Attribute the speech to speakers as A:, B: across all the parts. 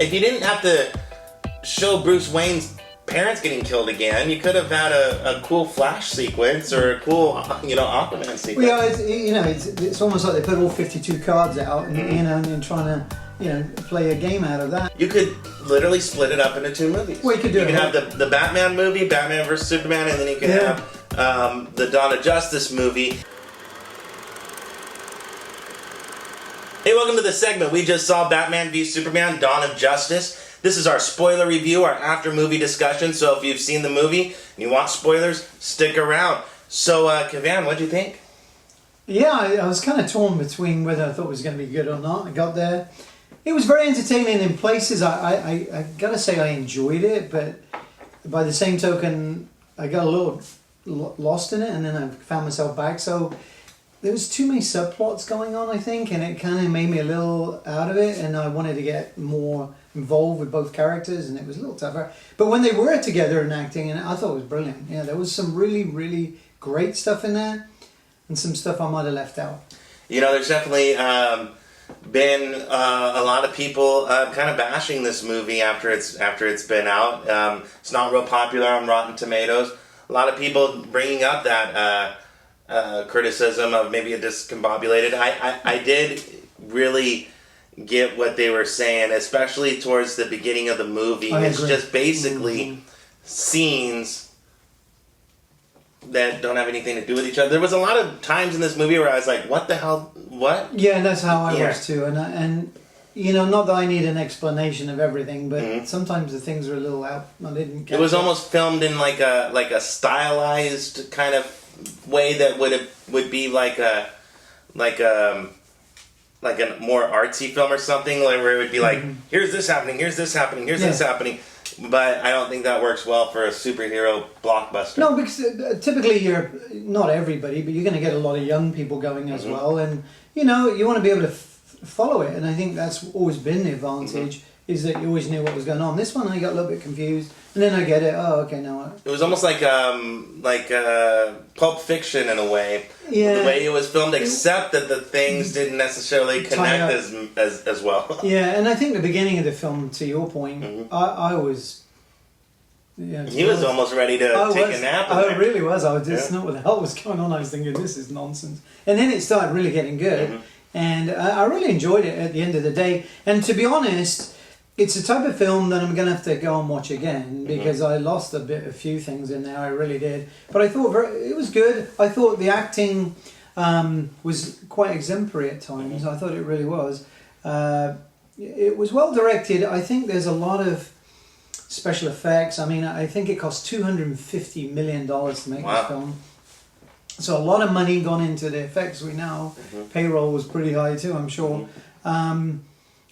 A: if you didn't have to show Bruce Wayne's parents getting killed again, you could have had a cool Flash sequence or a cool, Aquaman sequence.
B: Well, it's almost like they put all 52 cards out and, and trying to, play a game out of that.
A: You could literally split it up into 2 movies.
B: Well, you could
A: have the Batman movie, Batman vs. Superman, and then you could have the Dawn of Justice movie. Hey, welcome to the segment. We just saw Batman v Superman, Dawn of Justice. This is our spoiler review, our after-movie discussion, so if you've seen the movie and you want spoilers, stick around. So, Cavan, what'd you think?
B: Yeah, I was kind of torn between whether I thought it was going to be good or not. I got there. It was very entertaining in places. I gotta say I enjoyed it, but by the same token, I got a little lost in it, and then I found myself back. So there was too many subplots going on, I think, and it kind of made me a little out of it, and I wanted to get more involved with both characters, and it was a little tougher. But when they were together and acting, and I thought it was brilliant. Yeah, there was some really, really great stuff in there, and some stuff I might have left out.
A: There's definitely been a lot of people kind of bashing this movie after it's been out. It's not real popular on Rotten Tomatoes. A lot of people bringing up that criticism of maybe it discombobulated. I did really get what they were saying, especially towards the beginning of the movie. It's just basically scenes that don't have anything to do with each other. There was a lot of times in this movie where I was like, what the hell, what?
B: Yeah, that's how I was too. And not that I need an explanation of everything, but sometimes the things are a little out. I didn't catch
A: it was almost filmed in like a stylized kind of way that would be like a more artsy film or something, where it would be like, here's this happening, here's this happening, here's this happening. But I don't think that works well for a superhero blockbuster.
B: No, because typically you're, not everybody, but you're going to get a lot of young people going as well. And, you want to be able to follow it. And I think that's always been the advantage, is that you always knew what was going on. This one I got a little bit confused. And then I get it. Oh, okay, now
A: it was almost like Pulp Fiction in a way.
B: Yeah.
A: The way it was filmed, except that the things didn't necessarily connect as well.
B: Yeah, and I think the beginning of the film, to your point, I was... Yeah,
A: he was almost ready to take a nap.
B: I really was. I was just not what the hell was going on. I was thinking, this is nonsense. And then it started really getting good. And I really enjoyed it at the end of the day. And to be honest, it's a type of film that I'm going to have to go and watch again, because I lost a few things in there. I really did. But I thought it was good. I thought the acting was quite exemplary at times. I thought it really was. It was well directed. I think there's a lot of special effects. I mean, I think it cost $250 million to make this film. So a lot of money gone into the effects we know. Payroll was pretty high too, I'm sure.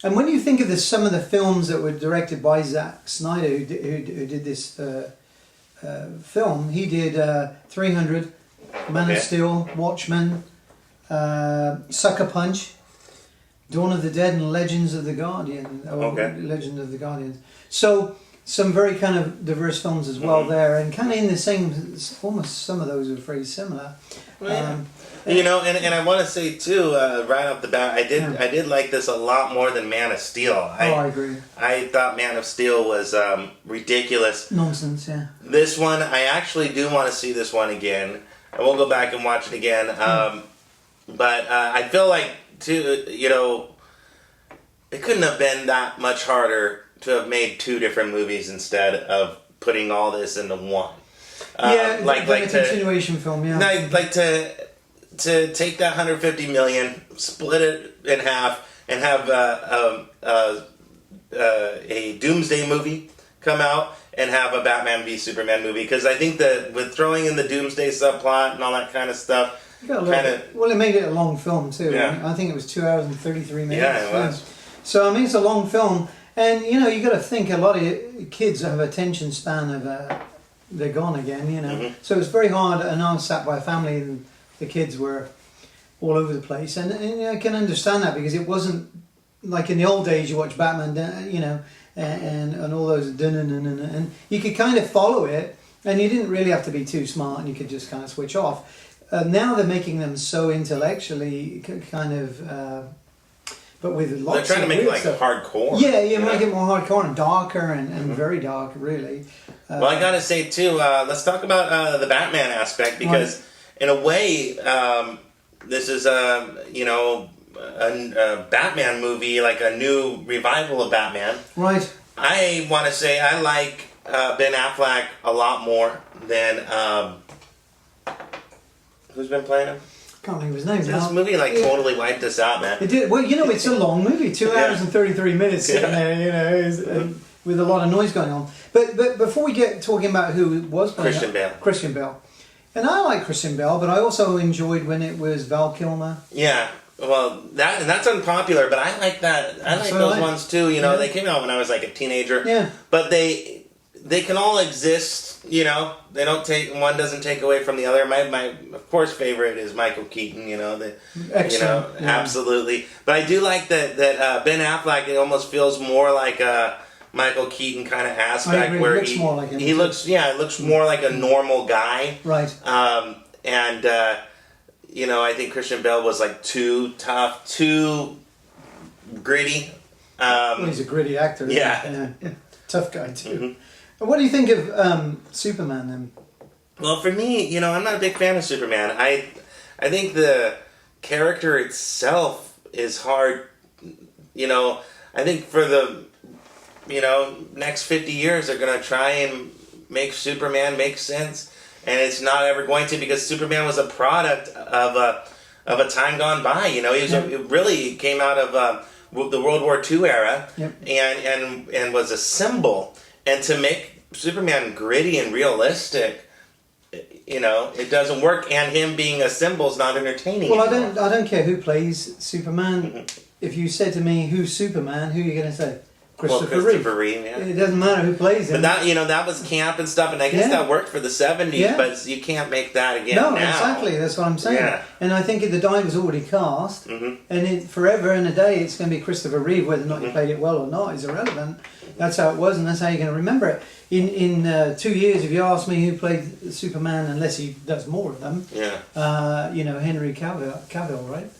B: And when you think of some of the films that were directed by Zack Snyder, who did this film, he did 300, Man of Steel, Watchmen, Sucker Punch, Dawn of the Dead, and Legends of the Guardian. Legend of the Guardians. So some very kind of diverse films as well there, and kind of in the same, almost some of those are very similar.
A: And I want to say too, right off the bat, I did like this a lot more than Man of Steel.
B: I agree.
A: I thought Man of Steel was ridiculous.
B: Nonsense, yeah.
A: This one, I actually do want to see this one again. I won't go back and watch it again. But I feel like too, it couldn't have been that much harder to have made 2 different movies instead of putting all this into one.
B: Like a continuation film, yeah.
A: Like to take that $150 million, split it in half, and have a Doomsday movie come out, and have a Batman v Superman movie. Because I think that with throwing in the Doomsday subplot and all that kind of stuff,
B: well, it made it a long film too.
A: Yeah.
B: I think it was 2 hours and 33 minutes.
A: Yeah, it was.
B: So I mean, it's a long film, and you got to think a lot of kids have attention span of they're gone again. So it was very hard. And I was sat by a family, and the kids were all over the place, and I can understand that, because it wasn't like in the old days you watch Batman, and all those and you could kind of follow it, and you didn't really have to be too smart, and you could just kind of switch off. Now they're making them so intellectually kind of but with
A: They're
B: lots
A: trying to
B: of
A: make it
B: weird
A: like
B: stuff.
A: hardcore.
B: Yeah, make it more hardcore and darker and very dark, really.
A: Well, I gotta say too, let's talk about the Batman aspect, because in a way, this is a Batman movie, like a new revival of Batman.
B: Right.
A: I want to say I like Ben Affleck a lot more than who's been playing him?
B: Can't think of his name now.
A: This movie totally wiped us out, man.
B: It did. Well, it's a long movie, 2 hours and 33 minutes sitting there, with a lot of noise going on. But before we get talking about who was playing Christian Bale. And I like Christian Bale, but I also enjoyed when it was Val Kilmer.
A: Yeah. Well, that's unpopular, but I like that. I like those ones too. They came out when I was like a teenager.
B: Yeah.
A: But they can all exist. They don't take one doesn't take away from the other. My of course favorite is Michael Keaton.
B: Excellent.
A: Absolutely. But I do like that Ben Affleck. It almost feels more like a Michael Keaton kind of aspect, where
B: he looks more like him.
A: He looks more like a normal guy.
B: Right.
A: I think Christian Bale was like too tough, too gritty.
B: He's a gritty actor.
A: Yeah.
B: Tough guy too. Mm-hmm. What do you think of Superman then?
A: Well, for me, I'm not a big fan of Superman. I think the character itself is hard. I think for the next 50 years they're going to try and make Superman make sense. And it's not ever going to, because Superman was a product of a time gone by. It really came out of the World War II era, and was a symbol. And to make Superman gritty and realistic, it doesn't work. And him being a symbol is not entertaining.
B: Well,
A: anymore.
B: I don't care who plays Superman. Mm-hmm. If you said to me, "Who's Superman?" Who are you going to say? Christopher Reeve. Yeah. It doesn't matter who plays him.
A: But that was camp and stuff, and I guess that worked for the 70s, but you can't make that again now.
B: No, exactly, that's what I'm saying.
A: Yeah.
B: And I think the die was already cast, and forever and a day it's going to be Christopher Reeve, whether or not you played it well or not is irrelevant. That's how it was, and that's how you're going to remember it. In 2 years, if you ask me who played Superman, unless he does more of them, Henry Cavill, right?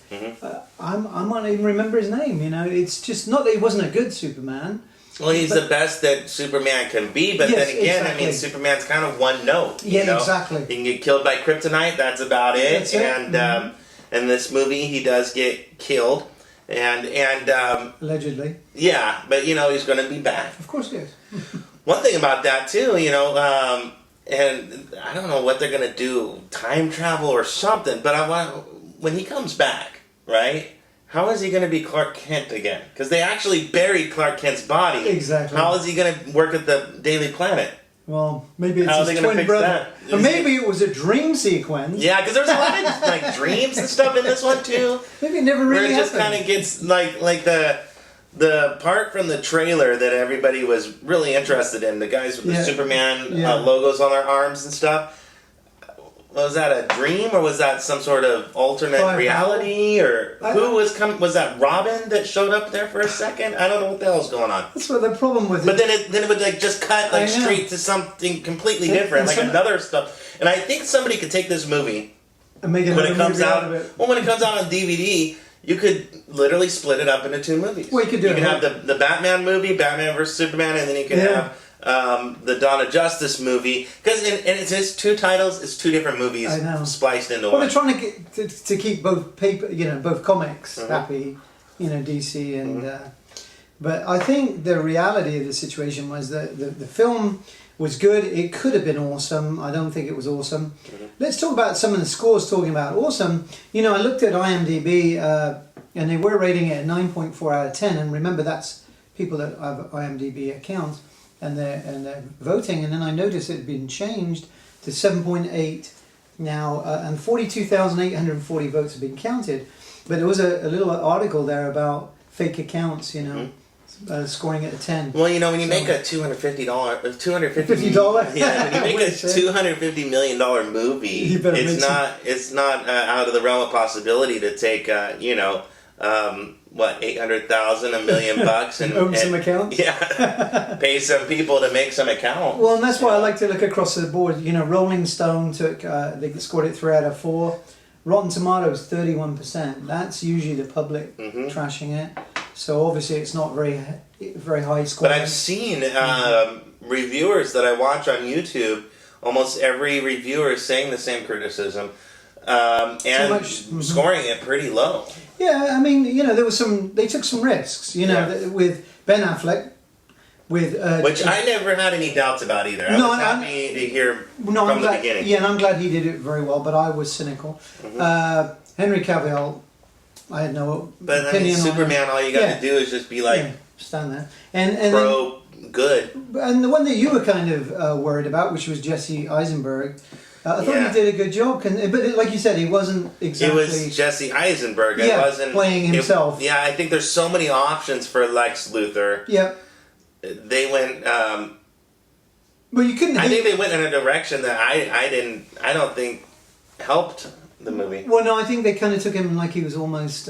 B: I might not even remember his name. It's just not that he wasn't a good Superman.
A: Well, he's the best that Superman can be, but then again, exactly. Superman's kind of one note.
B: Exactly.
A: He can get killed by kryptonite. That's about it. That's it. In this movie, he does get killed, and
B: allegedly.
A: Yeah, but he's going to be back.
B: Of course, he is.
A: One thing about that too, and I don't know what they're going to do, time travel or something. But when he comes back, right? How is he going to be Clark Kent again? Because they actually buried Clark Kent's body.
B: Exactly.
A: How is he going to work at the Daily Planet?
B: Well, maybe it's his twin brother. Or maybe it was a dream sequence.
A: Yeah, because there's a lot of dreams and stuff in this one too.
B: Maybe it never really happened.
A: Where it just kind of gets like the part from the trailer that everybody was really interested in. The guys with the Superman logos on their arms and stuff. Was that a dream, or was that some sort of alternate reality, or who was coming? Was that Robin that showed up there for a second? I don't know what the hell's going on.
B: That's what the problem with it.
A: But then it would just cut straight to something completely different, another stuff. And I think somebody could take this movie
B: and make it
A: when it comes out. Well, when it comes out on DVD, you could literally split it up into two movies.
B: Well, you could do. You
A: could have the Batman movie, Batman vs Superman, and then you could have the Dawn of Justice movie, because it's just two titles, it's two different movies spliced into one.
B: Well, they're trying to get to keep both both comics happy, DC and. But I think the reality of the situation was that the film was good. It could have been awesome. I don't think it was awesome. Let's talk about some of the scores. Talking about awesome, I looked at IMDb and they were rating it at 9.4 out of 10. And remember, that's people that have IMDb accounts. And they're voting, and then I noticed it had been changed to 7.8 now, and 42,840 votes have been counted. But there was a little article there about fake accounts, scoring it a 10.
A: Well, when you make a $250,
B: $250,
A: yeah, when you make a $250 million movie, it's not out of the realm of possibility to take 800,000, $1 million, and
B: open some account.
A: Yeah, pay some people to make some account.
B: Well, and that's why I like to look across the board. Rolling Stone they scored it 3 out of 4. Rotten Tomatoes 31%. That's usually the public trashing it. So obviously it's not very high score.
A: But I've seen reviewers that I watch on YouTube. Almost every reviewer is saying the same criticism, and scoring it pretty low.
B: Yeah, I mean, there was they took some risks, with Ben Affleck. Which
A: I never had any doubts about either. I was happy to hear from the beginning.
B: Yeah, and I'm glad he did it very well, but I was cynical. Henry Cavill, I had no opinion on
A: Superman, all you got to do is just be like...
B: stand there. And
A: good.
B: And the one that you were kind of worried about, which was Jesse Eisenberg, I thought he did a good job. But like you said, he wasn't exactly...
A: It was Jesse Eisenberg. It wasn't
B: playing himself.
A: I think there's so many options for Lex Luthor.
B: Yeah.
A: They went...
B: well, you couldn't...
A: I think they went in a direction that I don't think helped the movie.
B: Well, no, I think they kind of took him like he was almost...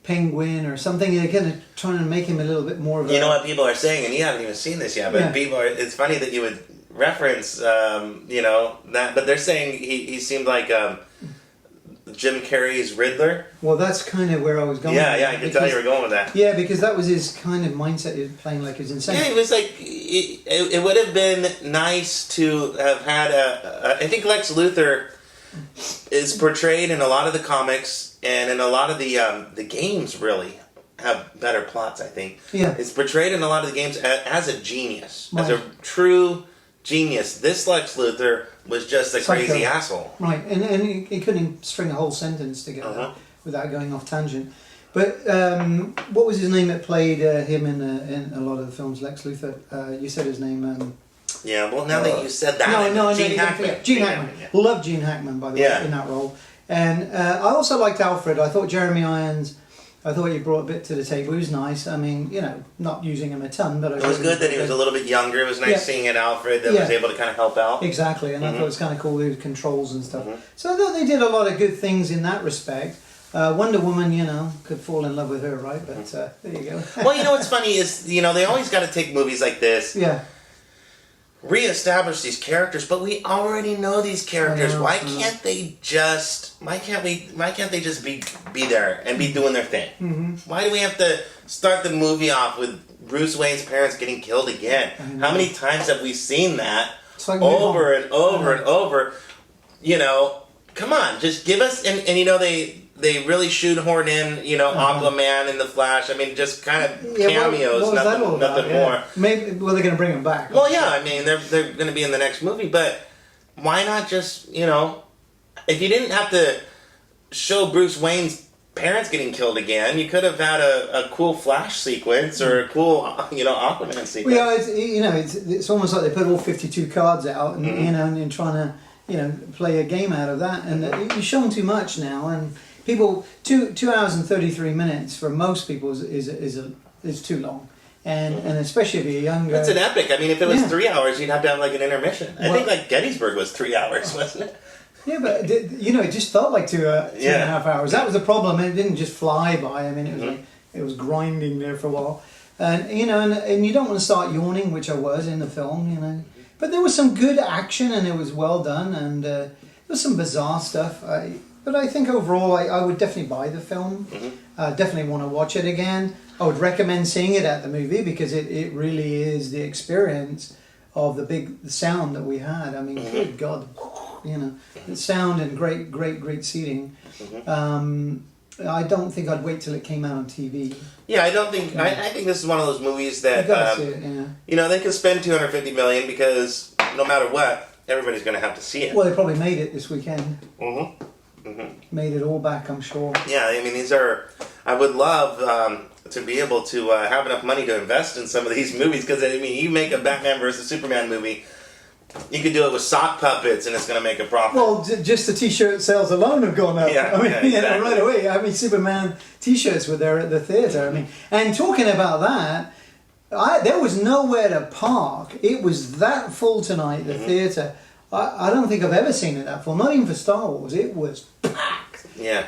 B: Penguin or something. They're kind of trying to make him a little bit more of a...
A: You know what people are saying, and you haven't even seen this yet, but it's funny that you would reference, that, but they're saying he seemed like Jim Carrey's Riddler.
B: Well, that's kind of where I was going.
A: Yeah, I can tell you were going with that.
B: Yeah, because that was his kind of mindset. He was playing like he was insane.
A: Yeah, it was like, it would have been nice to have had I think Lex Luthor is portrayed in a lot of the comics and in a lot of the games really have better plots, I think.
B: Yeah.
A: It's portrayed in a lot of the games as a genius, as a true genius. This Lex Luthor was just a crazy asshole.
B: Right, and he couldn't string a whole sentence together without going off tangent. But what was his name that played him in a lot of the films, Lex Luthor? You said his name...
A: yeah, well, now that you said that, Gene Hackman.
B: Gene Hackman. Love Gene Hackman, by the way, in that role. And I also liked Alfred. I thought Jeremy Irons, I thought he brought a bit to the table. He was nice. I mean, not using him a ton, but...
A: It was good that he was a little bit younger. It was nice seeing an Alfred that was able to kind of help out.
B: Exactly, and I thought it was kind of cool, the controls and stuff. So I thought they did a lot of good things in that respect. Wonder Woman, could fall in love with her, right? But there you go.
A: Well, what's funny is, they always got to take movies like this.
B: Yeah.
A: Reestablish these characters, but we already know these characters. Why can't they just be there and be doing their thing? Why do we have to start the movie off with Bruce Wayne's parents getting killed again? How many times have we seen that over and over and over? Come on, just give us and they really shoehorn in, Aquaman and the Flash. I mean, just kind of cameos, nothing more.
B: Maybe they're going to bring him back.
A: Well, yeah, I mean, they're going to be in the next movie, but why not just, if you didn't have to show Bruce Wayne's parents getting killed again, you could have had a cool Flash sequence or a cool, Aquaman sequence.
B: Well, it's almost like they put all 52 cards out and, and trying to, play a game out of that. And you've shown too much now, and... People, 2 hours and 33 minutes for most people is too long, and especially if you're younger.
A: That's an epic. I mean, if it was 3 hours, you'd have to have like an intermission. I think like Gettysburg was 3 hours, wasn't it?
B: Yeah, but it just felt like two and a half hours. That was the problem. It didn't just fly by. I mean, it was it was grinding there for a while, and and you don't want to start yawning, which I was in the film, But there was some good action, and it was well done, and there was some bizarre stuff. But I think overall, I would definitely buy the film. Definitely want to watch it again. I would recommend seeing it at the movie because it really is the experience of the sound that we had. I mean, good God, the sound and great seating. I don't think I'd wait till it came out on TV.
A: Yeah, I don't think. I think this is one of those movies that
B: see it,
A: they can spend $250 million because no matter what, everybody's going to have to see it.
B: Well, they probably made it this weekend. Made it all back, I'm sure.
A: Yeah, I mean, these are... I would love to be able to have enough money to invest in some of these movies, because, I mean, you make a Batman versus Superman movie, you could do it with sock puppets and it's going to make a profit.
B: Well, just the T-shirt sales alone have gone up.
A: Yeah,
B: I mean,
A: exactly.
B: right away. I mean, Superman T-shirts were there at the theatre. I mean, and talking about that, there was nowhere to park. It was that full tonight, the theatre. I don't think I've ever seen it that full. Not even for Star Wars. It was packed.
A: Yeah.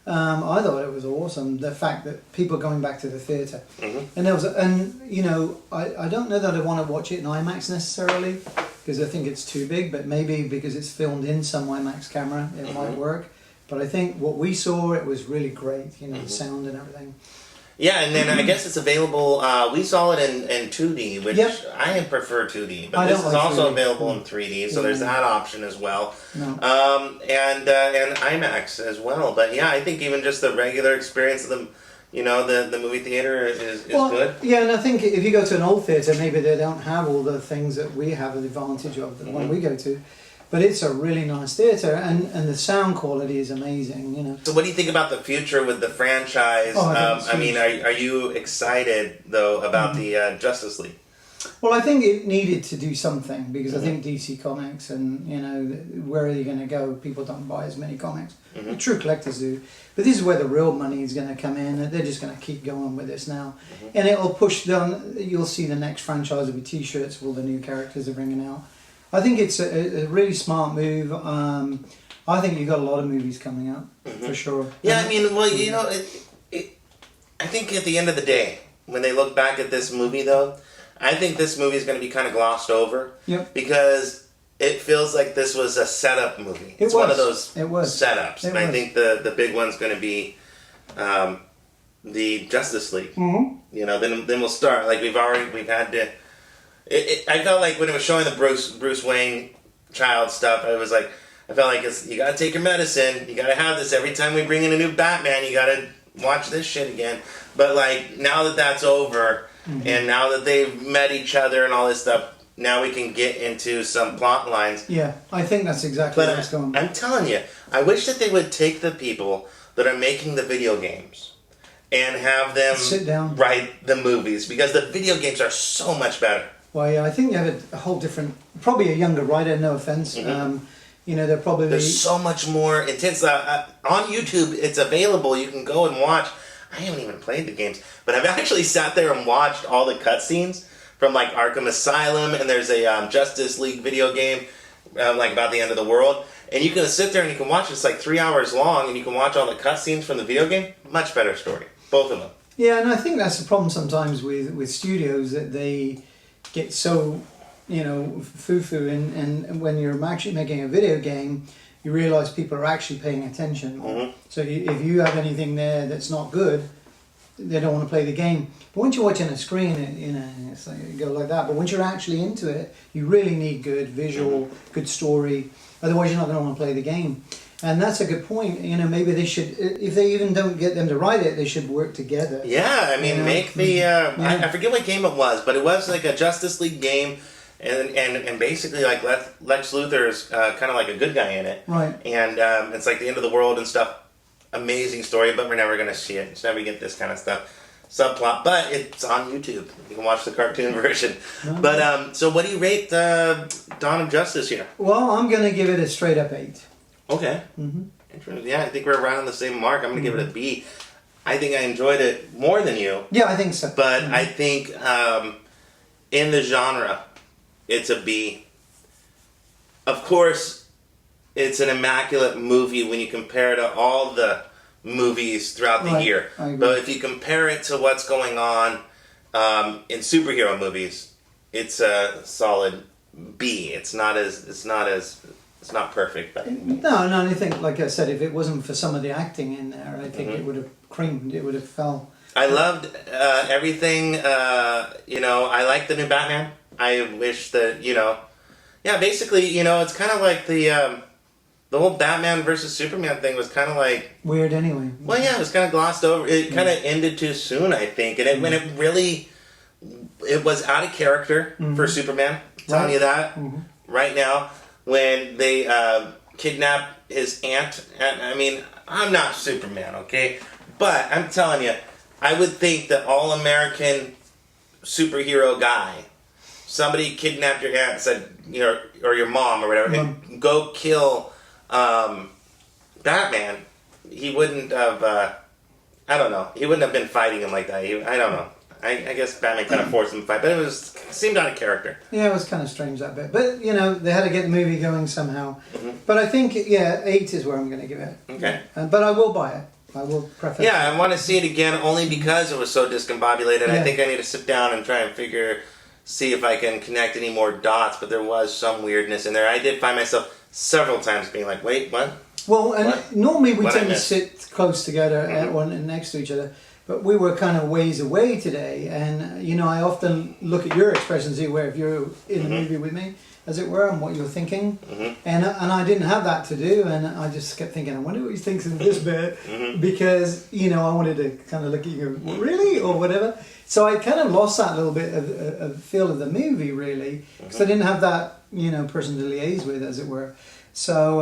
B: I thought it was awesome, the fact that people are going back to the theatre. And there was, I don't know that I want to watch it in IMAX necessarily. because I think it's too big, but maybe because it's filmed in some IMAX camera, it might work. But I think what we saw, it was really great, the sound and everything.
A: Yeah, and then I guess it's available. We saw it in 2D, which I prefer 2D, but this is also
B: 3D.
A: available in 3D, so there's that option as well.
B: No.
A: And IMAX as well. But yeah, I think even just the regular experience of the movie theater is good.
B: Yeah, and I think if you go to an old theatre, maybe they don't have all the things that we have the advantage of, the one we go to. But it's a really nice theatre, and the sound quality is amazing,
A: So what do you think about the future with the franchise? I mean, are you excited, though, about the Justice League?
B: Well, I think it needed to do something, because I think DC Comics and, where are you going to go? People don't buy as many comics. The true collectors do. But this is where the real money is going to come in. They're just going to keep going with this now. And it'll push down, you'll see the next franchise will be T-shirts with all the new characters they're bringing out. I think it's a really smart move. I think you've got a lot of movies coming out, for sure.
A: Yeah, I mean, well, I think at the end of the day, when they look back at this movie, though, I think this movie is going to be kind of glossed over.
B: Yep.
A: Because it feels like this was a setup movie. It's one of those setups. And I think the big one's going to be the Justice League. Then we'll start. Like, we've had to... I felt like when it was showing the Bruce Wayne child stuff, I felt like you gotta take your medicine, you gotta have this every time we bring in a new Batman, you gotta watch this shit again. But like, now that that's over, and now that they've met each other and all this stuff, now we can get into some plot lines.
B: Yeah, I think that's exactly where it's going.
A: I'm telling you, I wish that they would take the people that are making the video games and have them
B: sit down,
A: write the movies, because the video games are so much better.
B: Well, yeah, I think you have a whole different, probably a younger writer, no offense. They're probably...
A: There's so much more intense. On YouTube, it's available. You can go and watch. I haven't even played the games, but I've actually sat there and watched all the cutscenes from like Arkham Asylum, and there's a Justice League video game like about the end of the world. And you can sit there and you can watch. It's like 3 hours long, and you can watch all the cutscenes from the video game. Much better story. Both of them.
B: Yeah, and I think that's the problem sometimes with studios, that they get so, foo-foo, and when you're actually making a video game, you realise people are actually paying attention. So if you have anything there that's not good, they don't want to play the game. But once you're watching a screen, it's like you go like that. But once you're actually into it, you really need good visual, good story. Otherwise, you're not going to want to play the game. And that's a good point. Maybe they should, if they even don't get them to write it, they should work together.
A: Yeah, I mean, make the, I forget what game it was, but it was like a Justice League game, and basically like Lex Luthor's kind of like a good guy in it.
B: Right.
A: And it's like the end of the world and stuff. Amazing story, but we're never going to see it. It's never get this kind of stuff. Subplot, but it's on YouTube. You can watch the cartoon version.
B: No.
A: But, so what do you rate Dawn of Justice here?
B: Well, I'm going to give it a straight up 8.
A: Okay. Yeah, I think we're around the same mark. I'm going to give it a B. I think I enjoyed it more than you.
B: Yeah, I think so.
A: But I think in the genre, it's a B. Of course, it's an immaculate movie when you compare it to all the movies throughout the year. But if you compare it to what's going on in superhero movies, it's a solid B. It's not perfect, but
B: no. I think, like I said, if it wasn't for some of the acting in there, I think it would have creamed. It would have fell.
A: I loved everything. I like the new Batman. I wish that basically, it's kind of like the whole Batman versus Superman thing was kind of like
B: weird anyway.
A: Well, yeah, it was kind of glossed over. It kind of ended too soon, I think, and when it was out of character for Superman. I'm telling you that right now. When they kidnap his aunt, I mean, I'm not Superman, okay? But I'm telling you, I would think that all-American superhero guy, somebody kidnapped your aunt and said, or your mom or whatever, and go kill Batman, he wouldn't have, I don't know, he wouldn't have been fighting him like that. I don't know. I guess Batman kind of forced him to fight, but it seemed out of character.
B: Yeah, it was kind of strange, that bit. But, they had to get the movie going somehow. But I think, 8 is where I'm going to give it.
A: Okay.
B: But I will buy it. I will preface
A: I want to see it again only because it was so discombobulated. Yeah. I think I need to sit down and try and figure see if I can connect any more dots, but there was some weirdness in there. I did find myself several times being like, wait, what?
B: Well, and
A: What?
B: normally we
A: What
B: tend
A: I
B: to
A: missed?
B: sit close together, one next to each other, but we were kind of ways away today. And you know, I often look at your expressions, where if you're in the movie with me, as it were, and what you're thinking. And I didn't have that to do, and I just kept thinking, I wonder what he thinks in this bit, because you know, I wanted to kind of look at you, and go, really, or whatever. So I kind of lost that little bit of feel of the movie, really, because I didn't have that, you know, person to liaise with, as it were. So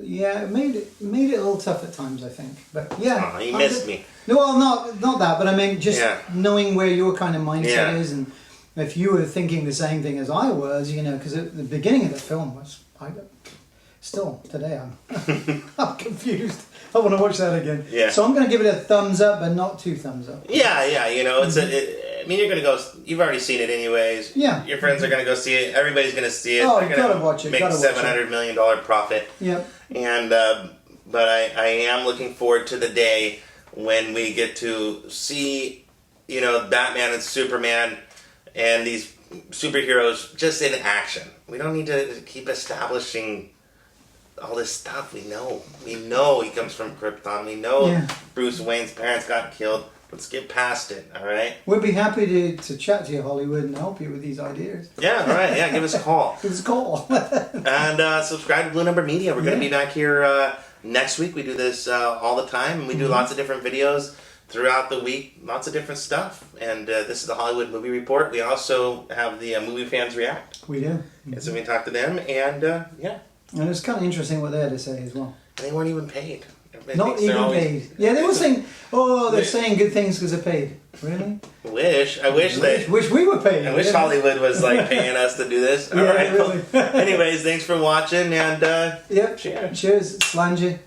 B: yeah, it made it a little tough at times, I think. But yeah,
A: You missed me.
B: No, well, not that, but I mean, just knowing where your kind of mindset is, and if you were thinking the same thing as I was, you know, because at the beginning of the film was, still today I'm confused. I want to watch that again.
A: Yeah.
B: So I'm going to give it a thumbs up, but not 2 thumbs up.
A: Yeah, you know, it's I mean, you're gonna go. You've already seen it anyways.
B: Yeah.
A: Your friends are gonna go see it. Everybody's gonna see it.
B: Oh,
A: They're
B: you
A: gonna
B: gotta watch it.
A: Make $700 million profit.
B: Yeah.
A: And but I am looking forward to the day when we get to see, you know, Batman and Superman and these superheroes just in action. We don't need to keep establishing all this stuff. We know he comes from Krypton. We know Bruce Wayne's parents got killed. Let's get past it, all right?
B: We'll be happy to chat to you, Hollywood, and help you with these ideas.
A: Yeah, all right. Yeah, give us a call.
B: Give us a call.
A: And subscribe to Blue Number Media. We're going to be back here next week. We do this all the time. And we do lots of different videos throughout the week. Lots of different stuff. And this is the Hollywood Movie Report. We also have the Movie Fans React.
B: We do.
A: And so we talk to them. And yeah.
B: And it's kind of interesting what they had to say as well.
A: And they weren't even paid. Everybody
B: Not
A: thinks they're
B: even
A: always
B: paid. Yeah, they were saying, they're saying good things because they're paid. Really?
A: I wish
B: we were paid.
A: I wish Hollywood was like paying us to do this. All right.
B: really.
A: Anyways, thanks for watching and
B: Yep.
A: cheers.
B: Cheers. Slange.